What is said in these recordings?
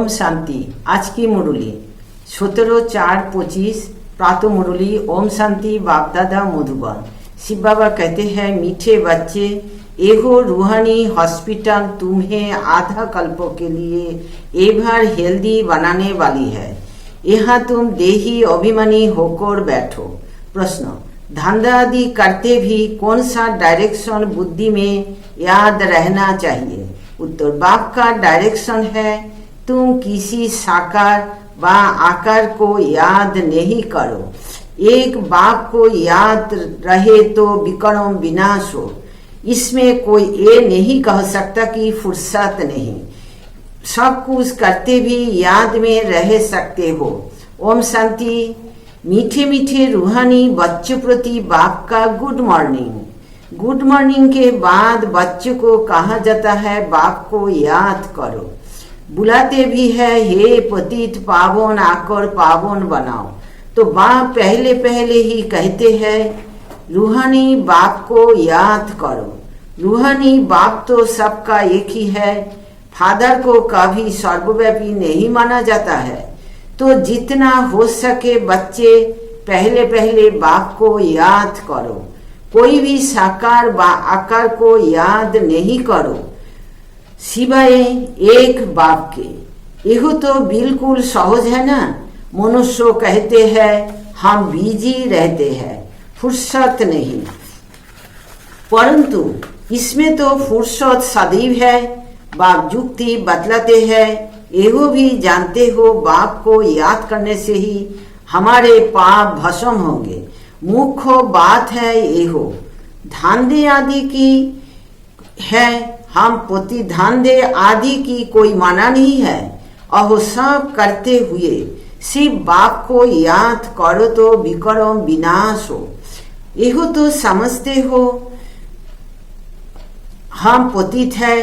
ओम शांति। आज की मुरली 17/4/25 प्रातः मुरली। ओम शांति। बाप दादा मधुबन। शिव बाबा कहते हैं, मीठे बच्चे, एहो रूहानी हॉस्पिटल तुम्हें आधा कल्पों के लिए एवर हेल्दी बनाने वाली है। यहाँ तुम देही अभिमानी होकर बैठो। प्रश्न, धंधा आदि करते भी कौन सा डायरेक्शन बुद्धि में याद रहना चाहिए? उत्तर, बाप का डायरेक्शन है, तुम किसी साकार व आकार को याद नहीं करो। एक बाप को याद रहे तो विक्रम विनाश हो। इसमें कोई ये नहीं कह सकता कि फुर्सत नहीं। सब कुछ करते भी याद में रह सकते हो। ओम शांति। मीठे मीठे रूहानी बच्चों प्रति बाप का गुड मॉर्निंग। गुड मॉर्निंग के बाद बच्चों को कहा जाता है, बाप को याद करो। बुलाते भी है, हे पतित पावन आकर पावन बनाओ। तो बाप पहले पहले ही कहते हैं, रूहानी बाप को याद करो। रूहानी बाप तो सबका एक ही है। फादर को कभी सर्वव्यापी नहीं माना जाता है। तो जितना हो सके बच्चे पहले पहले बाप को याद करो। कोई भी साकार व आकार को याद नहीं करो सिवाय एक बाप के। यह तो बिल्कुल सहज है ना। मनुष्य कहते हैं हम बिजी रहते हैं, फुर्सत नहीं। परंतु इसमें तो फुर्सत सदैव है। बाप युक्ति बतलाते हैं, यह भी जानते हो बाप को याद करने से ही हमारे पाप भस्म होंगे। मुख्य बात है यह। धांधे आदि की है, हम पोती धांधे आदि की कोई माना नहीं है। और सब करते हुए सिर्फ बाप को याद करो तो विक्रम विनाश हो। यह तो समझते हो हम पतित है।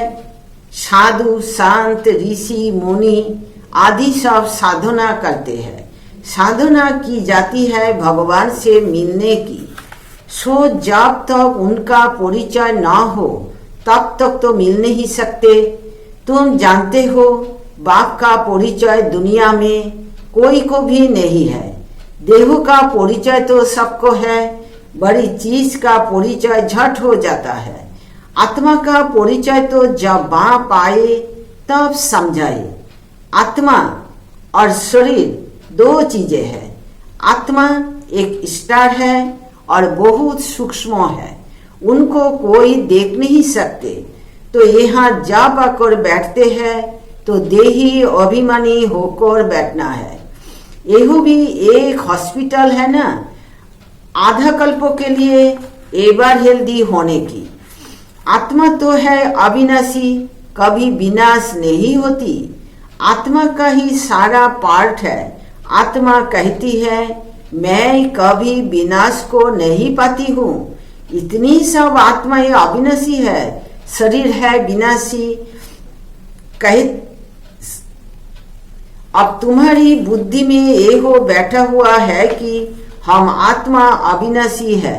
साधु संत ऋषि मुनि आदि सब साधना करते हैं। साधना की जाती है भगवान से मिलने की। सो जब तक उनका परिचय न हो तब तक तो मिल नहीं सकते। तुम जानते हो बाप का परिचय दुनिया में कोई को भी नहीं है। देह का परिचय तो सबको है। बड़ी चीज का परिचय झट हो जाता है। आत्मा का परिचय तो जब बाप आए तब समझाए। आत्मा और शरीर दो चीजें हैं। आत्मा एक स्टार है और बहुत सूक्ष्म है। उनको कोई देख नहीं सकते। तो यहाँ जब आकर बैठते हैं तो देही अभिमानी होकर बैठना है। यह भी एक हॉस्पिटल है ना, आधा कल्पों के लिए एवर हेल्दी होने की। आत्मा तो है अविनाशी, कभी विनाश नहीं होती। आत्मा का ही सारा पार्ट है। आत्मा कहती है, मैं कभी विनाश को नहीं पाती हूँ। इतनी सब आत्माएं अविनाशी है, शरीर है विनाशी। कहे अब तुम्हारी बुद्धि में ये हो बैठा हुआ है कि हम आत्मा अविनाशी है।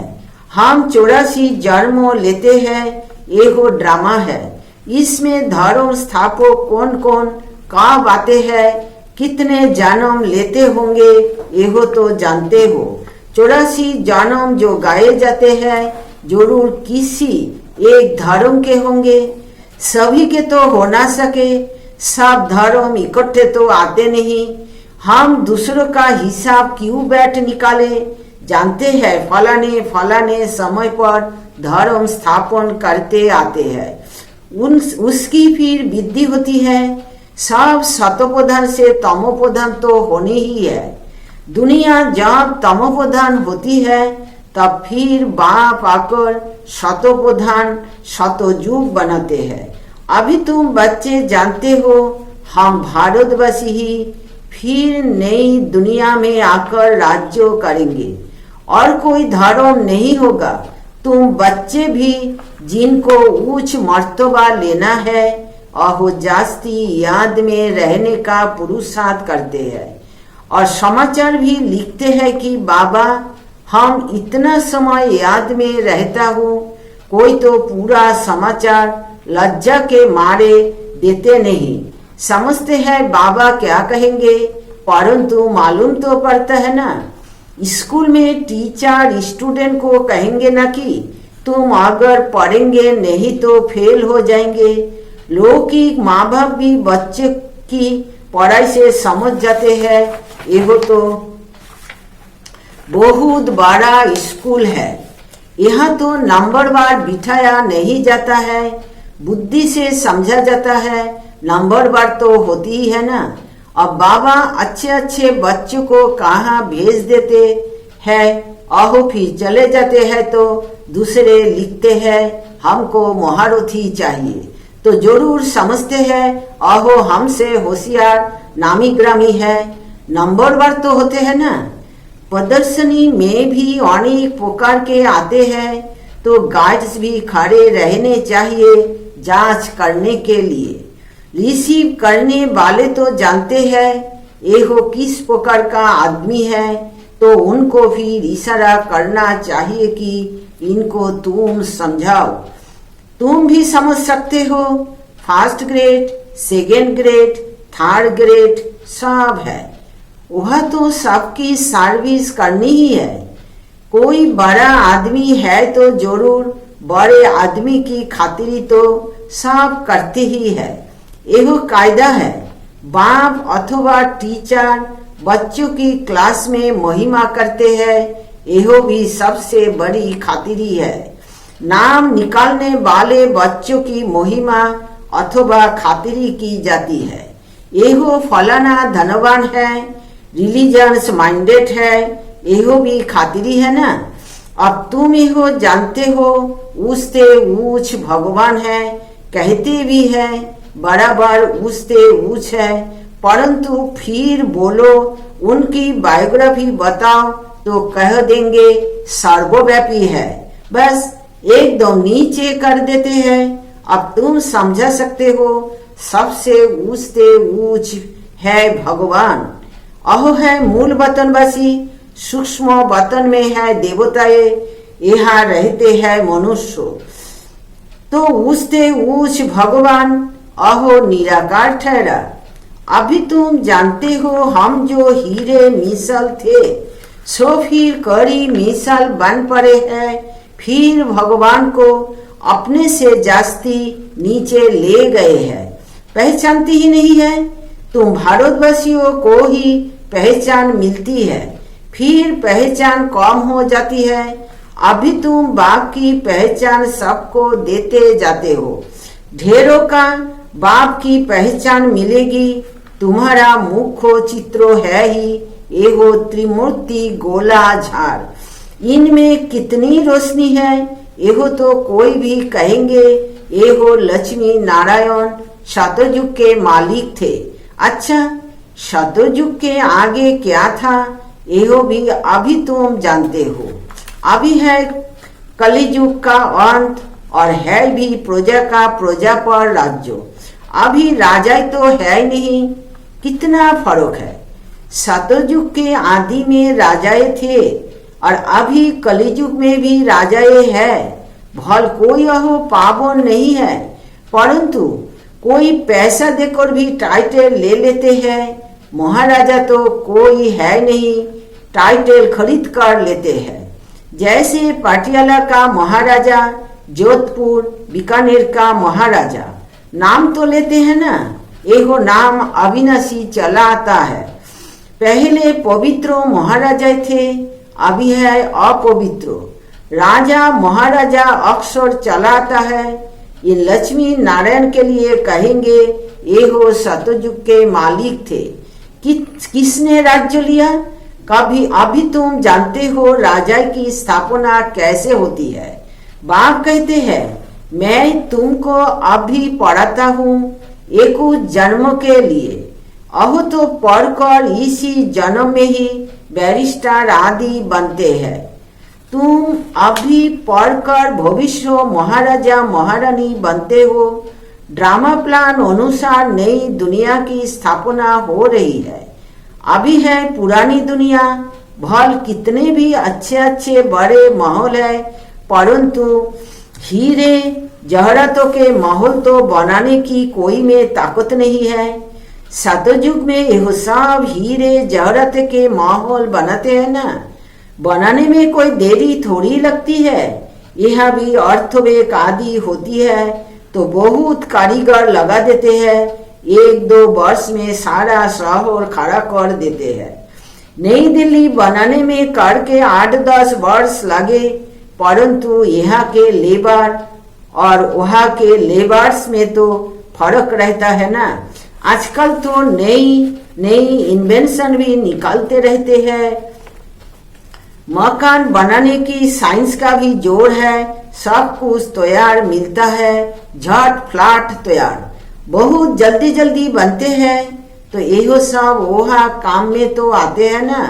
हम 84 जन्म लेते हैं, ये हो ड्रामा है। इसमें धर्म स्थापक कौन कौन कब आते हैं, कितने जन्म लेते होंगे, ये हो तो जानते हो। 84 जन्म जो गाए जाते हैं जरूर किसी एक धर्म के होंगे। सभी के तो हो ना सके। सब धर्म इकट्ठे तो आते नहीं। हम दूसरों का हिसाब क्यों बैठ निकाले? जानते हैं फलाने फलाने समय पर धर्म स्थापन करते आते हैं। उसकी फिर वृद्धि होती है। सब सतोप्रधान से तमोप्रधान तो होनी ही है। दुनिया जब तमोप्रधान होती है तब फिर बाप आकर सतोप्रधान सतोयुग बनाते हैं। अभी तुम बच्चे जानते हो हम भारतवासी ही फिर नई दुनिया में आकर राज्य करेंगे और कोई धर्म नहीं होगा। तुम बच्चे भी जिनको उच्च मर्तबा लेना है और जास्ती याद में रहने का पुरुषार्थ करते हैं और समाचार भी लिखते हैं कि बाबा हम इतना समय याद में रहता हूँ। कोई तो पूरा समाचार लज्जा के मारे देते नहीं। समझते हैं बाबा क्या कहेंगे, परंतु मालूम तो पड़ता है ना। स्कूल में टीचर स्टूडेंट को कहेंगे ना कि तुम अगर पढ़ेंगे नहीं तो फेल हो जाएंगे। लौकिक माँ बाप भी बच्चे की पढ़ाई से समझ जाते हैं। यह तो बहुत बड़ा स्कूल है, यहाँ तो नंबर वार बिठाया नहीं जाता है, बुद्धि से समझा जाता है। नंबर बार तो होती ही है ना। अब बाबा अच्छे अच्छे बच्चों को कहाँ भेज देते हैं, अहो फिर चले जाते हैं तो दूसरे लिखते हैं हमको महारथी चाहिए, तो जरूर समझते हैं अहो हमसे होशियार नामी ग्रामी है। नंबर बार तो होते हैं ना। प्रदर्शनी में भी अनेक प्रकार के आते हैं, तो गाइड्स भी खड़े रहने चाहिए जांच करने के लिए। रिसीव करने वाले तो जानते हैं ये किस प्रकार का आदमी है, तो उनको भी इशारा करना चाहिए कि इनको तुम समझाओ। तुम भी समझ सकते हो, first grade, second grade, third grade सब है, वह तो सबकी सर्विस करनी ही है। कोई बड़ा आदमी है तो जरूर बड़े आदमी की खातिरी तो सब करते ही है, यह कायदा है। बाप अथवा टीचर बच्चों की क्लास में महिमा करते हैं, यह भी सबसे बड़ी खातिरी है। नाम निकालने वाले बच्चों की महिमा अथवा खातिरी की जाती है। यह फलाना धनवान है, रिलीजियस माइंडेड है, यह भी खातिरी है ना। अब तुम यह जानते हो उससे ऊंच भगवान है, कहते भी है बराबर उससे ऊंच है, परंतु फिर बोलो उनकी बायोग्राफी बताओ तो कह देंगे सर्वव्यापी है, बस एकदम नीचे कर देते हैं। अब तुम समझा सकते हो सबसे ऊंच है भगवान। अहो है मूल वतनवासी, सूक्ष्म वतन में है देवताएं, यहाँ रहते हैं मनुष्य, तो उससे ऊंच भगवान अहो निराकार ठहरा। अभी तुम जानते हो हम जो हीरे मिसल थे सो फिर कड़ी मिसल बन पड़े हैं, फिर भगवान को अपने से जास्ती नीचे ले गए हैं, पहचानती ही नहीं है। तुम भारतवासियों को ही पहचान मिलती है, फिर पहचान कम हो जाती है। अभी तुम बाप की पहचान सबको देते जाते हो, ढेरों का बाप की पहचान मिलेगी। तुम्हारा मुख्य चित्रो है ही एहो त्रिमूर्ति गोला झाड़, इनमें कितनी रोशनी है, एहो तो कोई भी कहेंगे एहो लक्ष्मी नारायण शतयुग के मालिक थे। अच्छा, शतयुग के आगे क्या था एहो भी अभी तुम जानते हो। अभी है कलियुग का अंत और है भी प्रजा का प्रजा पर राज्य। अभी राजा तो है नहीं, कितना फर्क है। सतयुग के आदि में राजाएं थे और अभी कलियुग में भी राजाएं है। भल कोई अहो पावन नहीं है, परंतु कोई पैसा देकर भी टाइटल ले लेते हैं। महाराजा तो कोई है नहीं, टाइटल खरीद कर लेते हैं। जैसे पाटियाला का महाराजा, जोधपुर बीकानेर का महाराजा, नाम तो लेते हैं ना, एहो नाम अविनाशी चला आता है। पहले पवित्र महाराजा थे, अभी है अपवित्र। राजा महाराजा अक्सर चला आता है। ये लक्ष्मी नारायण के लिए कहेंगे एहो सतयुग के मालिक थे। किसने राज्य लिया कभी? अभी तुम जानते हो राजा की स्थापना कैसे होती है। बाप कहते हैं मैं तुमको अभी पढ़ाता हूँ एक जन्म के लिए। अहो तो पढ़कर इसी जन्म में ही बैरिस्टर आदि बनते हैं। तुम अभी पढ़कर भविष्य महाराजा महारानी बनते हो। ड्रामा प्लान अनुसार नई दुनिया की स्थापना हो रही है। अभी है पुरानी दुनिया, भल कितने भी अच्छे अच्छे बड़े महल है, परंतु हीरे जहरातों के महल तो बनाने की कोई में ताकत नहीं है। सतयुग में यह सब हीरे जहरत के माहौल बनाते हैं ना, बनाने में कोई देरी थोड़ी लगती है। यह भी अर्थवेक आदि होती है तो बहुत कारीगर लगा देते हैं, 1-2 वर्ष में सारा शहर खड़ा कर देते हैं। नई दिल्ली बनाने में करके 8-10 वर्ष लगे, परंतु यहाँ के लेबर और वहाँ के लेबर्स में तो फर्क रहता है ना। आजकल तो नई नई इन्वेंशन भी निकालते रहते हैं। मकान बनाने की साइंस का भी जोर है, सब कुछ तैयार मिलता है, झट फ्लाट तैयार, बहुत जल्दी जल्दी बनते हैं। तो यही सब वहाँ काम में तो आते हैं ना,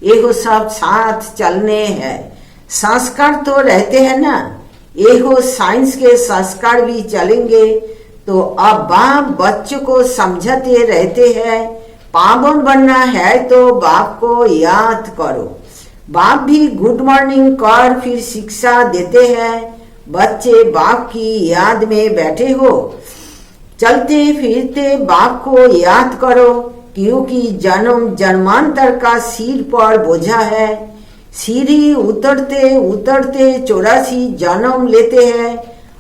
यही सब साथ चलने हैं। संस्कार तो रहते हैं ना, यही साइंस के संस्कार भी चलेंगे। तो अब बाप बच्चों को समझाते रहते हैं, पावन बनना है तो बाप को याद करो। बाप भी गुड मॉर्निंग कर फिर शिक्षा देते हैं। बच्चे बाप की याद में बैठे हो, चलते फिरते बाप को याद करो, क्योंकि जन्म जन्मांतर का सिर पर बोझा है। सीढ़ी उतरते उतरते 84 जन्म लेते हैं,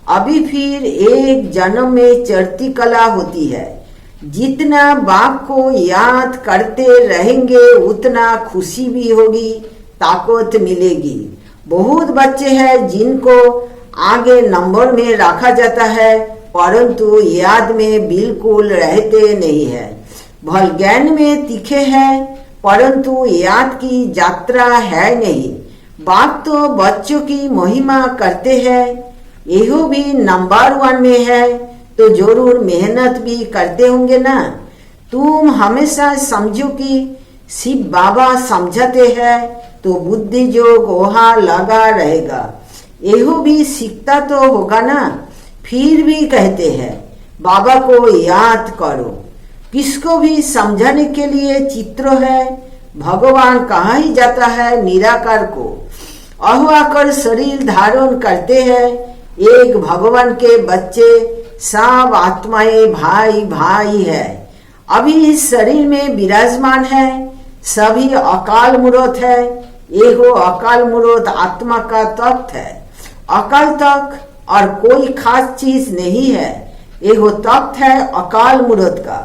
अभी फिर एक जन्म में चढ़ती कला होती है। जितना बाप को याद करते रहेंगे उतना खुशी भी होगी, ताकत मिलेगी। बहुत बच्चे हैं जिनको आगे नंबर में रखा जाता है, परंतु याद में बिल्कुल रहते नहीं है। भल ज्ञान में तीखे हैं, परंतु याद की यात्रा है नहीं। बाप तो बच्चों की महिमा करते हैं, यही भी नंबर 1 में है, तो जरूर मेहनत भी करते होंगे ना। तुम हमेशा समझो कि शिव बाबा समझाते हैं तो बुद्धि योग वहाँ लगा रहेगा, यही भी सीखता तो होगा ना। फिर भी कहते हैं बाबा को याद करो। किसको भी समझाने के लिए चित्र है, भगवान कहा ही जाता है निराकार को। आकर शरीर धारण करते हैं, एक भगवान के बच्चे, सब आत्माएं भाई भाई है। अभी इस शरीर में विराजमान है, सभी अकाल मूर्त है। एगो अकाल मूर्त आत्मा का तख्त है। अकाल तख्त और कोई खास चीज नहीं है, एगो तख्त है अकाल मूर्त का।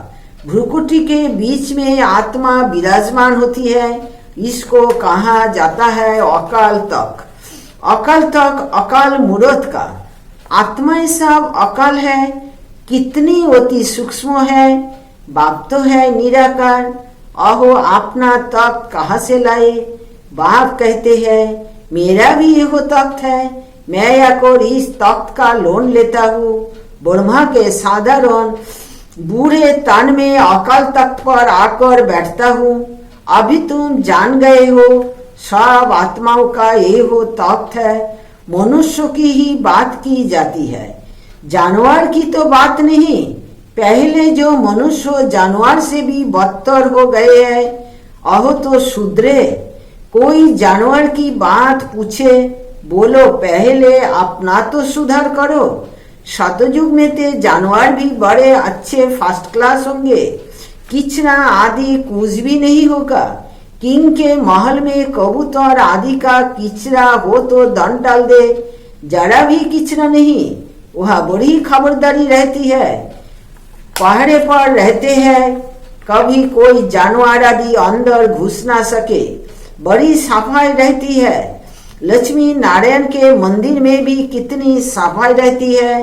भ्रुकुटी के बीच में आत्मा विराजमान होती है, इसको कहा जाता है अकाल तख्त। अकाल तख्त अकाल मूर्त का। आत्माएं सब अकाल है, कितनी अति सूक्ष्म है। बाप तो है निराकार, अहो अपना तख्त कहाँ से लाए। बाप कहते हैं मेरा भी यह तख्त है, मैं आकर इस तख्त का लोन लेता हूँ। ब्रह्मा के साधारण बूढ़े तन में अकाल तख्त पर आकर बैठता हूँ। अभी तुम जान गए हो, सब आत्माओं का ये हो तख्त है। मनुष्य की ही बात की जाती है, जानवर की तो बात नहीं। पहले जो मनुष्य जानवर से भी बदतर हो गए हैं, अहो तो सुधरे। कोई जानवर की बात पूछे, बोलो पहले अपना तो सुधार करो। सतयुग में ते जानवर भी बड़े अच्छे फर्स्ट क्लास होंगे, किचना आदि कुछ भी नहीं होगा। किंग के महल में कबूतर आदि का किचरा हो तो दंड डाल दे, जरा भी किचरा नहीं। वह बड़ी खबरदारी रहती है, पहरे पर रहते हैं, कभी कोई जानवर आदि अंदर घुस ना सके। बड़ी सफाई रहती है। लक्ष्मी नारायण के मंदिर में भी कितनी सफाई रहती है।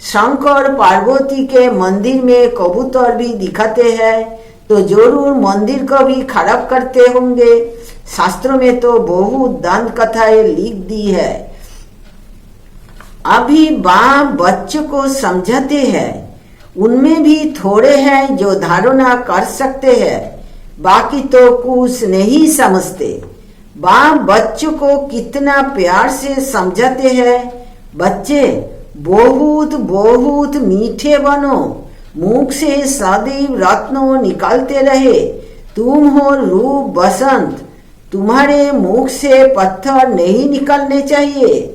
शंकर पार्वती के मंदिर में कबूतर भी दिखाते हैं, तो जरूर मंदिर को भी खराब करते होंगे। शास्त्रों में तो बहुत दंत कथाएं लिख दी है। अभी बाप बच्चों को समझाते हैं, उनमें भी थोड़े हैं जो धारणा कर सकते हैं, बाकी तो कुछ नहीं समझते। बाप बच्चों को कितना प्यार से समझाते हैं, बच्चे बहुत बहुत मीठे बनो, मुख से सदैव रत्नों निकालते रहे। तुम हो रूप बसंत, तुम्हारे मुख से पत्थर नहीं निकलने चाहिए।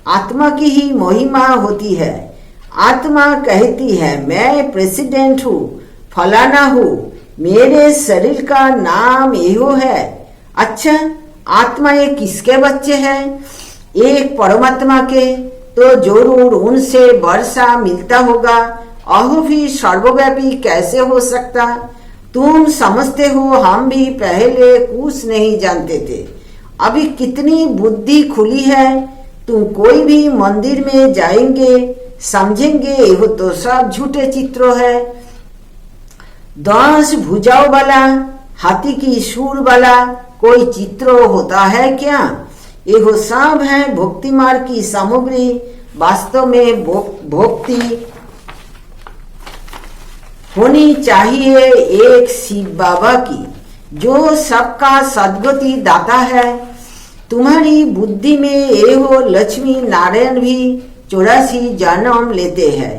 आत्मा की ही महिमा होती है। आत्मा कहती है मैं प्रेसिडेंट हूँ, फलाना हूँ, मेरे शरीर का नाम एहो है। अच्छा, आत्मा ये किसके बच्चे हैं? एक परमात्मा के, तो जरूर उनसे वर्षा मिलता होगा। अहो भी सर्वव्यापी कैसे हो सकता? तुम समझते हो हम भी पहले कुछ नहीं जानते थे, अभी कितनी बुद्धि खुली है। तुम कोई भी मंदिर में जाएंगे समझेंगे यह तो सब झूठे चित्रों है। 10 भुजाओं वाला हाथी की सूर वाला कोई चित्र होता है क्या? यह सब है भक्ति मार्ग की सामग्री। वास्तव में भक्ति होनी चाहिए एक शिव बाबा की, जो सबका सद्गति दाता है। तुम्हारी बुद्धि में ये हो लक्ष्मी नारायण भी 84 जन्म लेते हैं,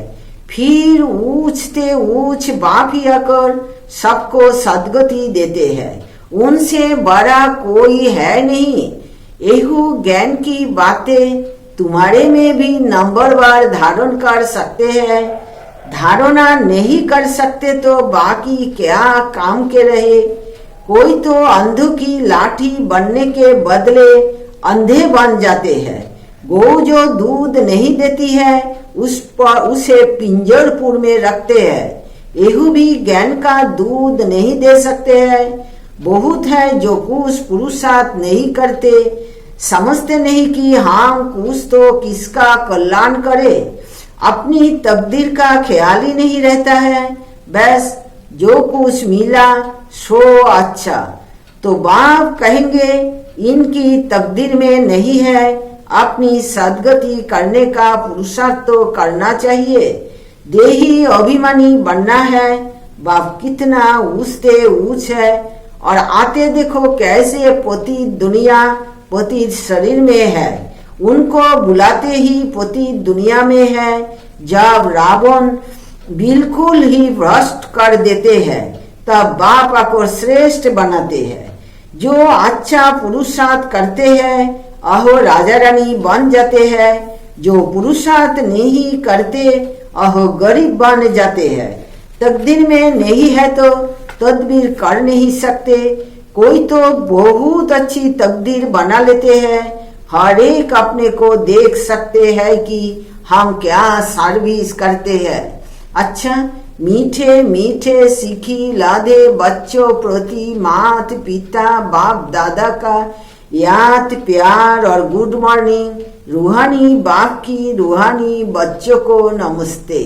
फिर ऊंचते ऊंच बाप ही आकर सबको सद्गति देते हैं। उनसे बड़ा कोई है नहीं। एहू ज्ञान की बातें तुम्हारे में भी नंबरवार धारण कर सकते हैं। धारणा नहीं कर सकते तो बाकी क्या काम के रहे। कोई तो अंधों की लाठी बनने के बदले अंधे बन जाते हैं। गौ जो दूध नहीं देती है उसे पिंजरपुर में रखते हैं। एहू भी ज्ञान का दूध नहीं दे सकते हैं। बहुत है जो कुछ पुरुषार्थ नहीं करते, समझते नहीं कि हम कुछ तो किसका कल्याण करे। अपनी तकदीर का ख्याल ही नहीं रहता है। बस जो कुछ मिला सो अच्छा। तो बाप कहेंगे इनकी तकदीर में नहीं है, अपनी सद्गति करने का पुरुषार्थ तो करना चाहिए। देही अभिमानी बनना है। बाप कितना ऊंचते ऊंच है और आते देखो कैसे पति दुनिया पति शरीर में है। उनको बुलाते ही पति दुनिया में है। जब रावण बिल्कुल ही भ्रष्ट कर देते हैं तब बाप को श्रेष्ठ बनाते हैं। जो अच्छा पुरुषार्थ करते हैं अहो राजा रानी बन जाते हैं। जो पुरुषार्थ नहीं करते अहो गरीब बन जाते हैं। तकदीर में नहीं है तो तदबीर कर नहीं सकते। कोई तो बहुत अच्छी तकदीर बना लेते हैं। हर एक अपने को देख सकते हैं कि हम क्या सर्विस करते हैं। अच्छा, मीठे मीठे सीखी लादे बच्चों प्रति मात पिता बाप दादा का याद प्यार और गुड मॉर्निंग। रूहानी बाप की रूहानी बच्चों को नमस्ते।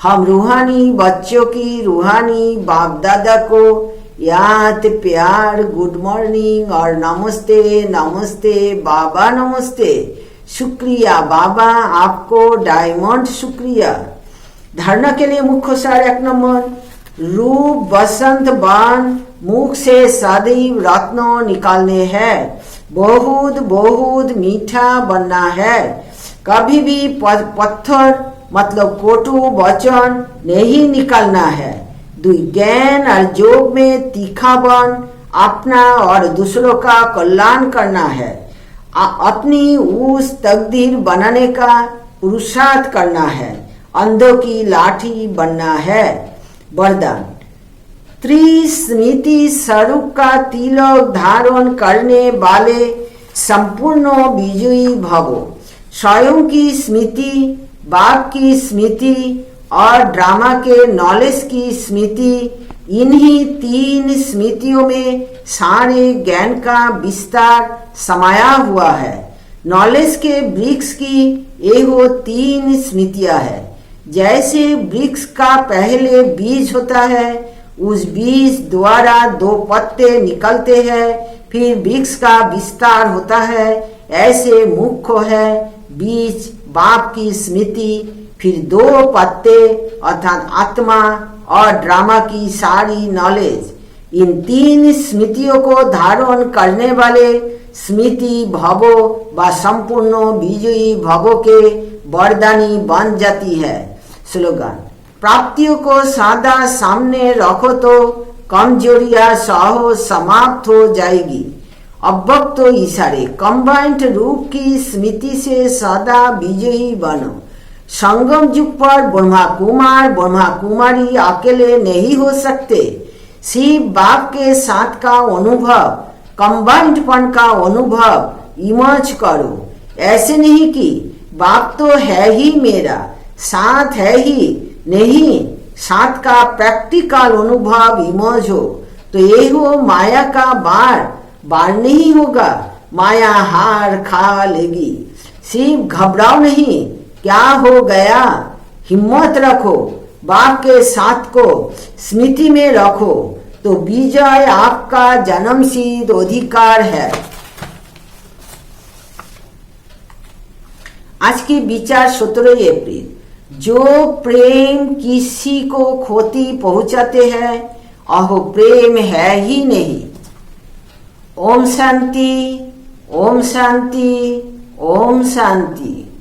हम रूहानी बच्चों की रूहानी बाप दादा को याद प्यार गुड मॉर्निंग और नमस्ते नमस्ते बाबा नमस्ते। शुक्रिया बाबा, आपको डायमंड शुक्रिया। धारणा के लिए मुख्य सार 1 नंबर, रूप बसंत बाण मुख से सदैव रत्न निकालने हैं। बहुत बहुत मीठा बनना है। कभी भी पत्थर मतलब कोटू वचन नहीं निकालना है। 2 ज्ञान और योग में तीखा बन अपना और दूसरों का कल्याण करना है। अपनी उस तकदीर बनाने का पुरुषार्थ करना है। अंधों की लाठी बनना है। वरदान, त्रिस्मृति स्वरूप का तिलक धारण करने वाले संपूर्ण विजयी भवो। स्वयं की स्मृति, बाप की स्मृति और ड्रामा के नॉलेज की स्मृति, इन्हीं 3 स्मृतियों में सारे ज्ञान का विस्तार समाया हुआ है। नॉलेज के वृक्ष की एहो 3 स्मृतियां है। जैसे वृक्ष का पहले बीज होता है, उस बीज द्वारा 2 पत्ते निकलते हैं, फिर वृक्ष का विस्तार होता है। ऐसे मुख्य है बीज बाप की स्मृति, फिर 2 पत्ते अर्थात आत्मा और ड्रामा की सारी नॉलेज। इन 3 स्मृतियों को धारण करने वाले स्मृति भवो व संपूर्ण विजयी भवो के वरदानी बन जाती है। स्लोगन, प्राप्तियों को सदा सामने रखो तो कमजोरियां सहो समाप्त हो जाएगी। अव्यक्त तो इशारे कंबाइंड रूप की स्मृति से सदा विजयी बनो। संगम युग पर ब्रह्मा कुमार ब्रह्मा कुमारी अकेले नहीं हो सकते। सिर्फ बाप के साथ का अनुभव, कंबाइंडपन का अनुभव इमर्ज करो। ऐसे नहीं कि बाप तो है ही मेरा, साथ है ही नहीं, साथ का प्रैक्टिकल अनुभव इमर्ज हो तो ये हो माया का बार नहीं होगा, माया हार खा लेगी। सिर्फ घबराओ नहीं, क्या हो गया, हिम्मत रखो, बाप के साथ को स्मृति में रखो तो विजय आपका जन्मसिद्ध अधिकार है। आज की विचार 17 अप्रैल। जो प्रेम किसी को क्षति पहुंचाते हैं अहो प्रेम है ही नहीं। ओम शांति, ओम शांति, ओम शांति।